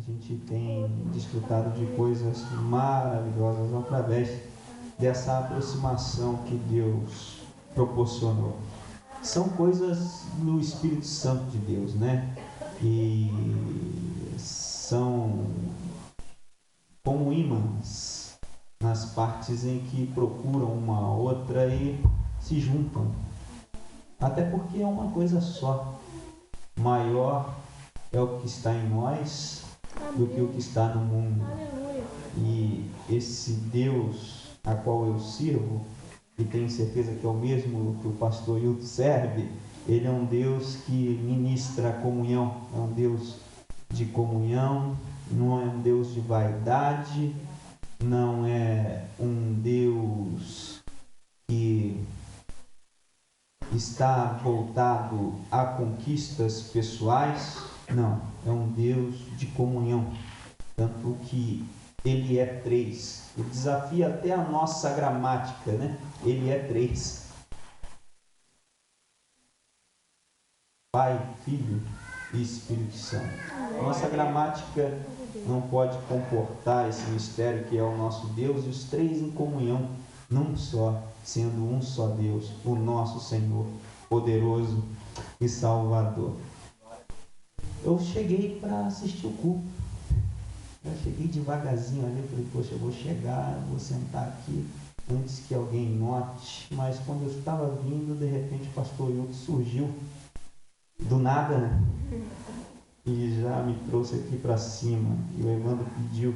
gente tem desfrutado de coisas maravilhosas através dessa aproximação que Deus proporcionou. São coisas do Espírito Santo de Deus, né? E são como ímãs nas partes em que procuram uma outra e se juntam. Até porque é uma coisa só. Maior é o que está em nós do que o que está no mundo. E esse Deus a qual eu sirvo, e tenho certeza que é o mesmo que o pastor Hilton serve, ele é um Deus que ministra a comunhão, é um Deus de comunhão, não é um Deus de vaidade, não é um Deus que está voltado a conquistas pessoais, não, é um Deus de comunhão, tanto que ele é três. Ele desafia até a nossa gramática, né? Ele é três. Pai, Filho e Espírito Santo. Nossa gramática não pode comportar esse mistério que é o nosso Deus e os três em comunhão, num só, sendo um só Deus, o nosso Senhor, poderoso e Salvador. Eu cheguei para assistir o culto. Eu cheguei devagarzinho ali, falei, poxa, eu vou chegar, vou sentar aqui antes que alguém note. Mas quando eu estava vindo, de repente o pastor Hilton surgiu do nada, né? E já me trouxe aqui para cima. E o Evandro pediu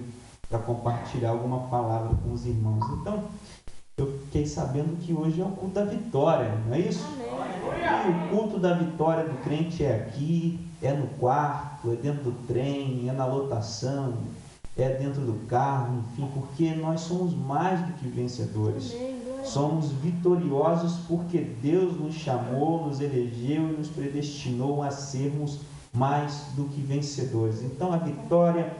para compartilhar alguma palavra com os irmãos. Então, eu fiquei sabendo que hoje é o culto da vitória, não é isso? E o culto da vitória do crente é aqui, é no quarto, é dentro do trem, é na lotação, é dentro do carro, enfim, porque nós somos mais do que vencedores. Somos vitoriosos porque Deus nos chamou, nos elegeu e nos predestinou a sermos mais do que vencedores. Então a vitória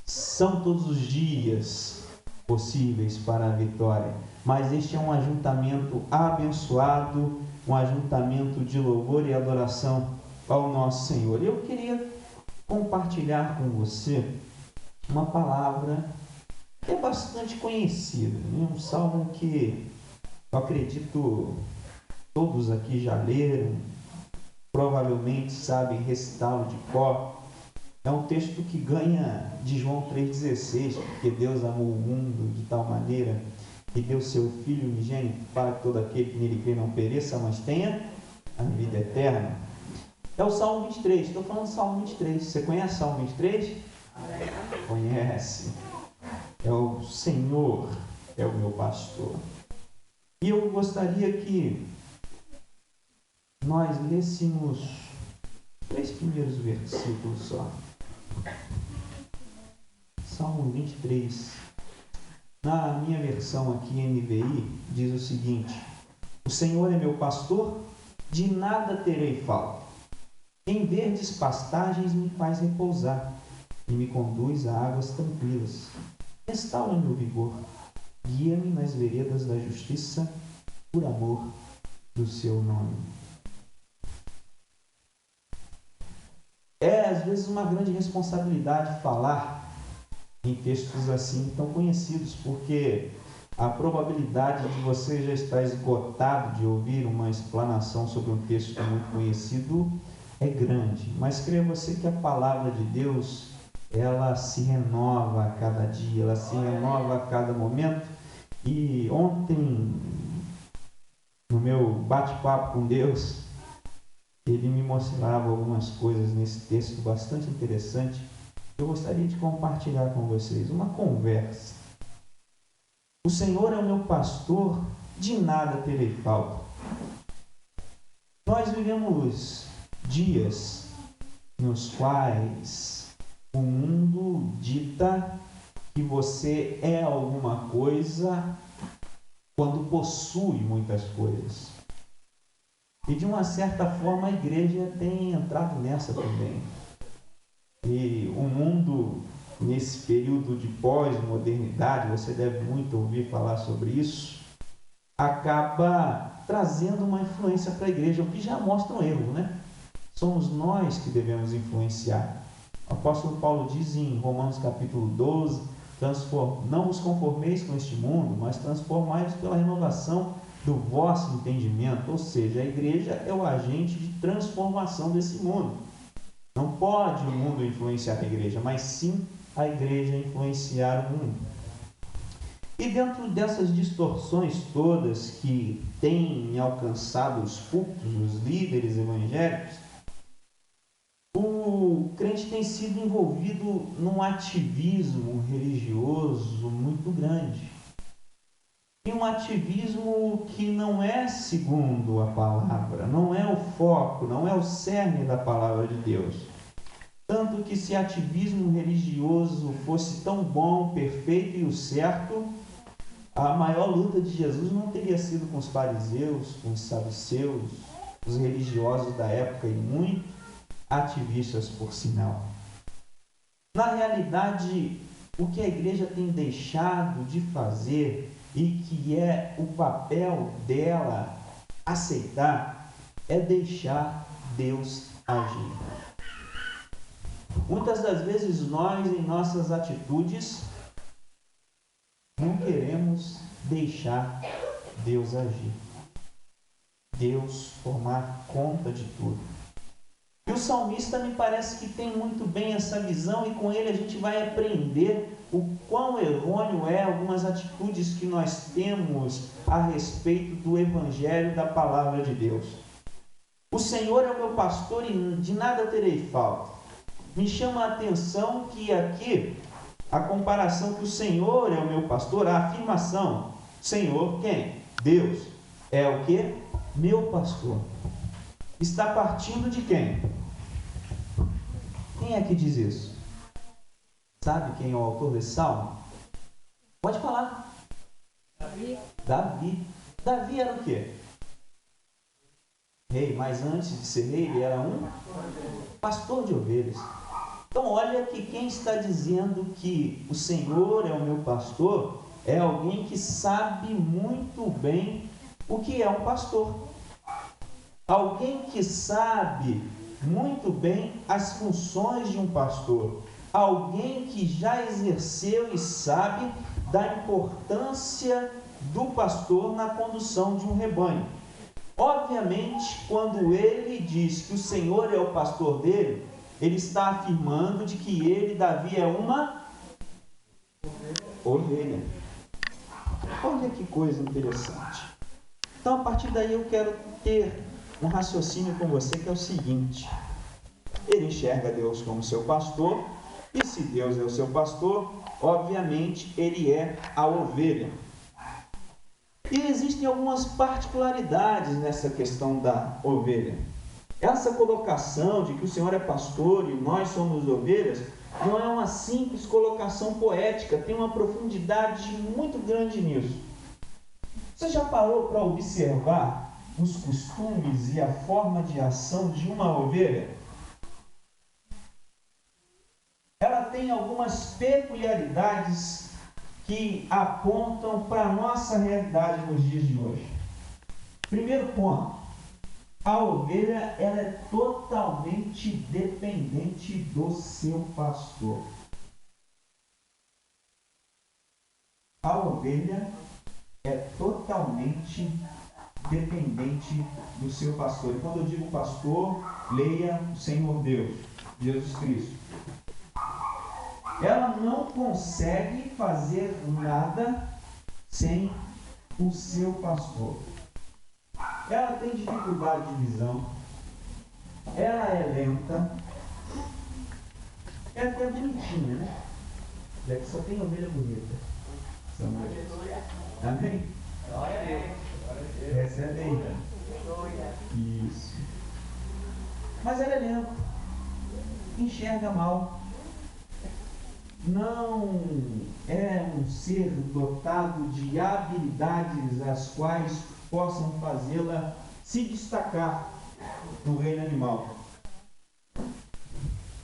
são todos os dias possíveis para a vitória, mas este é um ajuntamento abençoado, um ajuntamento de louvor e adoração ao nosso Senhor. Eu queria compartilhar com você uma palavra que é bastante conhecida, né? Um salmo que eu acredito todos aqui já leram, provavelmente sabem recitá-lo de cor. É um texto que ganha de João 3,16, porque Deus amou o mundo de tal maneira que deu seu Filho unigênito para que todo aquele que nele crê não pereça, mas tenha a vida eterna. É o Salmo 23, estou falando do Salmo 23. Você conhece o Salmo 23? Conhece. É o Senhor, é o meu pastor. E eu gostaria que nós lêssemos 3 primeiros versículos só. Salmo 23. Na minha versão aqui, NVI, diz o seguinte: o Senhor é meu pastor, de nada terei falta. Em verdes pastagens me faz repousar e me conduz a águas tranquilas. Restaura meu vigor, guia-me nas veredas da justiça, por amor do seu nome. É às vezes uma grande responsabilidade falar em textos assim tão conhecidos, porque a probabilidade de você já estar esgotado de ouvir uma explanação sobre um texto muito conhecido é grande. Mas creia você que a palavra de Deus, ela se renova a cada dia, ela se renova a cada momento. E ontem, no meu bate-papo com Deus, ele me mostrava algumas coisas nesse texto bastante interessante. Eu gostaria de compartilhar com vocês uma conversa. O Senhor é o meu pastor, de nada terei falta. Nós vivemos dias nos quais o mundo dita que você é alguma coisa quando possui muitas coisas. E de uma certa forma a igreja tem entrado nessa também. E o mundo, nesse período de pós-modernidade, você deve muito ouvir falar sobre isso, acaba trazendo uma influência para a igreja, o que já mostra um erro, né? Somos nós que devemos influenciar. O apóstolo Paulo diz em Romanos capítulo 12, não vos conformeis com este mundo, mas transformai-vos pela renovação do vosso entendimento. Ou seja, a igreja é o agente de transformação desse mundo. Não pode o mundo influenciar a igreja, mas sim a igreja influenciar o mundo. E dentro dessas distorções todas que têm alcançado os púlpitos, os líderes evangélicos, o crente tem sido envolvido num ativismo religioso muito grande. E um ativismo que não é segundo a palavra, não é o foco, não é o cerne da palavra de Deus. Tanto que se ativismo religioso fosse tão bom, perfeito e o certo, a maior luta de Jesus não teria sido com os fariseus, com os saduceus, os religiosos da época e muito ativistas por sinal. Na realidade, o que a igreja tem deixado de fazer e que é o papel dela aceitar é deixar Deus agir. Muitas das vezes nós, em nossas atitudes, não queremos deixar Deus agir. Deus tomar conta de tudo. E o salmista me parece que tem muito bem essa visão, e com ele a gente vai aprender o quão errôneo é algumas atitudes que nós temos a respeito do Evangelho da Palavra de Deus. O Senhor é o meu pastor e de nada terei falta. Me chama a atenção que aqui a comparação que o Senhor é o meu pastor, a afirmação, Senhor quem? Deus. É o que? Meu pastor. Está partindo de quem? Quem é que diz isso? Sabe quem é o autor desse salmo? Pode falar. Davi. Davi era o quê? Rei, mas antes de ser rei, ele era um pastor de ovelhas. Então olha que quem está dizendo que o Senhor é o meu pastor é alguém que sabe muito bem o que é um pastor. Alguém que sabe muito bem as funções de um pastor. Alguém que já exerceu e sabe da importância do pastor na condução de um rebanho. Obviamente, quando ele diz que o Senhor é o pastor dele, ele está afirmando de que ele, Davi, é uma ovelha. Olha que coisa interessante. Então, a partir daí, eu quero ter um raciocínio com você que é o seguinte: ele enxerga Deus como seu pastor, e se Deus é o seu pastor, obviamente ele é a ovelha. E existem algumas particularidades nessa questão da ovelha. Essa colocação de que o Senhor é pastor e nós somos ovelhas não é uma simples colocação poética, tem uma profundidade muito grande nisso. Você já parou para observar os costumes e a forma de ação de uma ovelha? Ela tem algumas peculiaridades que apontam para a nossa realidade nos dias de hoje. Primeiro ponto: a ovelha ela é totalmente dependente do seu pastor. A ovelha é totalmente dependente do seu pastor. E quando eu digo pastor, leia o Senhor Deus, Jesus Cristo. Ela não consegue fazer nada sem o seu pastor. Ela tem dificuldade de visão, ela é lenta, é até bonitinha, né? Já que só tem ovelha bonita. Amém? Recebe aí. Isso. Mas ela é lenta, enxerga mal, não é um ser dotado de habilidades as quais possam fazê-la se destacar no reino animal.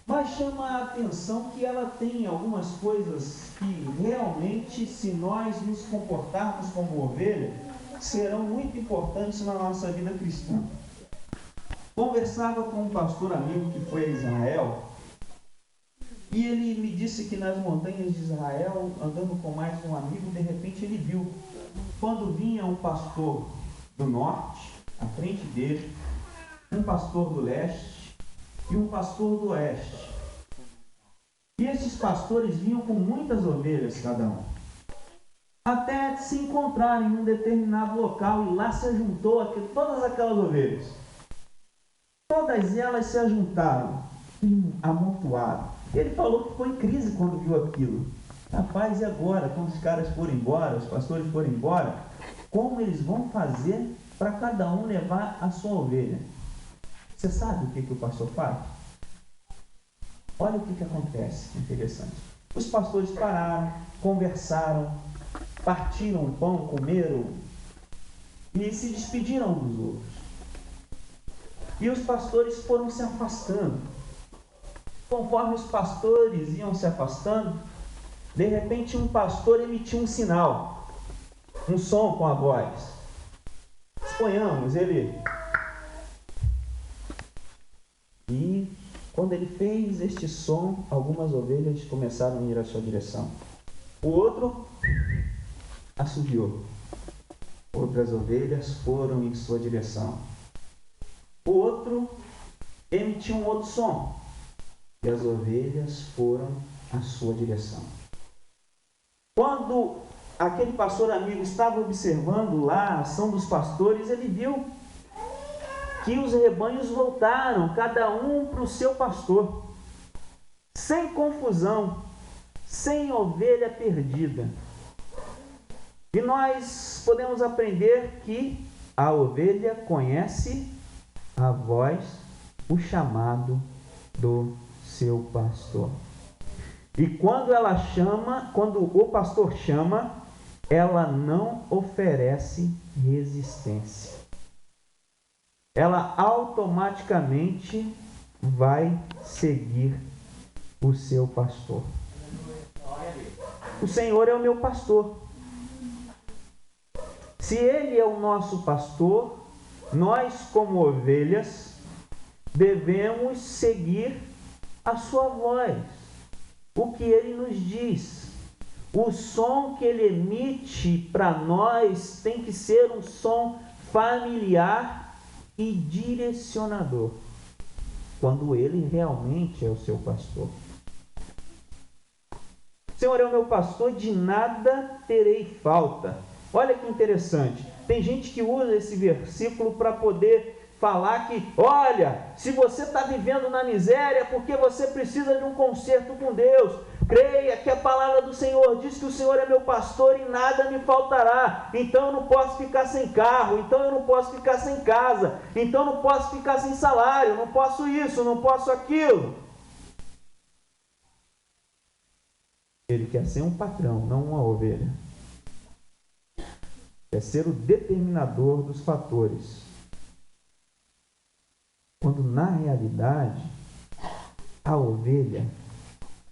Mas chama a atenção que ela tem algumas coisas que realmente, se nós nos comportarmos como ovelha, serão muito importantes na nossa vida cristã. Conversava com um pastor amigo que foi a Israel, E ele me disse que nas montanhas de Israel, andando com mais um amigo, de repente ele viu, quando vinha um pastor do norte, à frente dele, um pastor do leste e um pastor do oeste. E esses pastores vinham com muitas ovelhas cada um, até se encontrarem em um determinado local, e lá se juntou todas aquelas ovelhas. Todas elas se ajuntaram e amontoaram. Ele falou que ficou em crise quando viu aquilo. Rapaz, e agora, quando os caras forem embora, os pastores forem embora, como eles vão fazer para cada um levar a sua ovelha? Você sabe o que o pastor faz? Olha o que acontece, interessante. Os pastores pararam, conversaram, partiram o pão, comeram e se despediram uns dos outros. E os pastores foram se afastando. Conforme os pastores iam se afastando, de repente um pastor emitiu um sinal, um som com a voz. Suponhamos, ele... E quando ele fez este som, algumas ovelhas começaram a ir à sua direção. O outro assobiou. Outras ovelhas foram em sua direção. O outro emitiu um outro som. E as ovelhas foram à sua direção. Quando aquele pastor amigo estava observando lá a ação dos pastores, ele viu que os rebanhos voltaram, cada um para o seu pastor, sem confusão, sem ovelha perdida. E nós podemos aprender que a ovelha conhece a voz, o chamado do seu pastor. E quando ela chama, quando o pastor chama, ela não oferece resistência. Ela automaticamente vai seguir o seu pastor. O Senhor é o meu pastor. Se Ele é o nosso pastor, nós, como ovelhas, devemos seguir a sua voz, o que Ele nos diz. O som que Ele emite para nós tem que ser um som familiar e direcionador, quando Ele realmente é o seu pastor. O Senhor é o meu pastor, de nada terei falta. Olha que interessante, tem gente que usa esse versículo para poder falar que, olha, se você está vivendo na miséria é porque você precisa de um conserto com Deus. Creia que a palavra do Senhor diz que o Senhor é meu pastor e nada me faltará. Então eu não posso ficar sem carro, então eu não posso ficar sem casa, então eu não posso ficar sem salário, não posso isso, não posso aquilo. Ele quer ser um patrão, não uma ovelha. Quer ser o determinador dos fatores. Quando na realidade a ovelha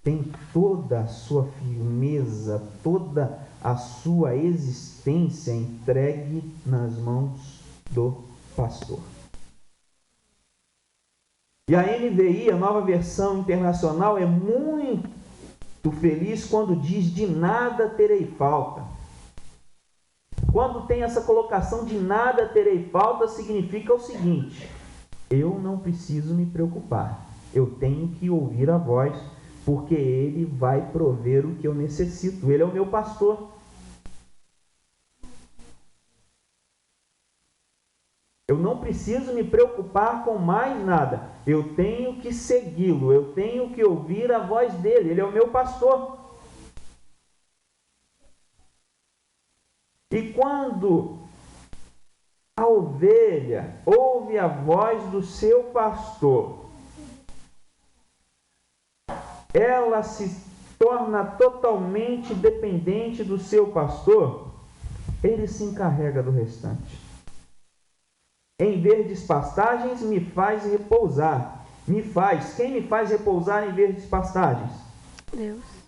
tem toda a sua firmeza, toda a sua existência entregue nas mãos do pastor. E a NVI, a Nova Versão Internacional, é muito feliz quando diz: de nada terei falta. Quando tem essa colocação de nada terei falta, significa o seguinte: eu não preciso me preocupar, eu tenho que ouvir a voz, porque Ele vai prover o que eu necessito. Ele é o meu pastor. Eu não preciso me preocupar com mais nada. Eu tenho que segui-lo, eu tenho que ouvir a voz dele. Ele é o meu pastor. E quando a ovelha ouve a voz do seu pastor, ela se torna totalmente dependente do seu pastor, ele se encarrega do restante. Em verdes pastagens me faz repousar. Quem me faz repousar em verdes pastagens? Deus.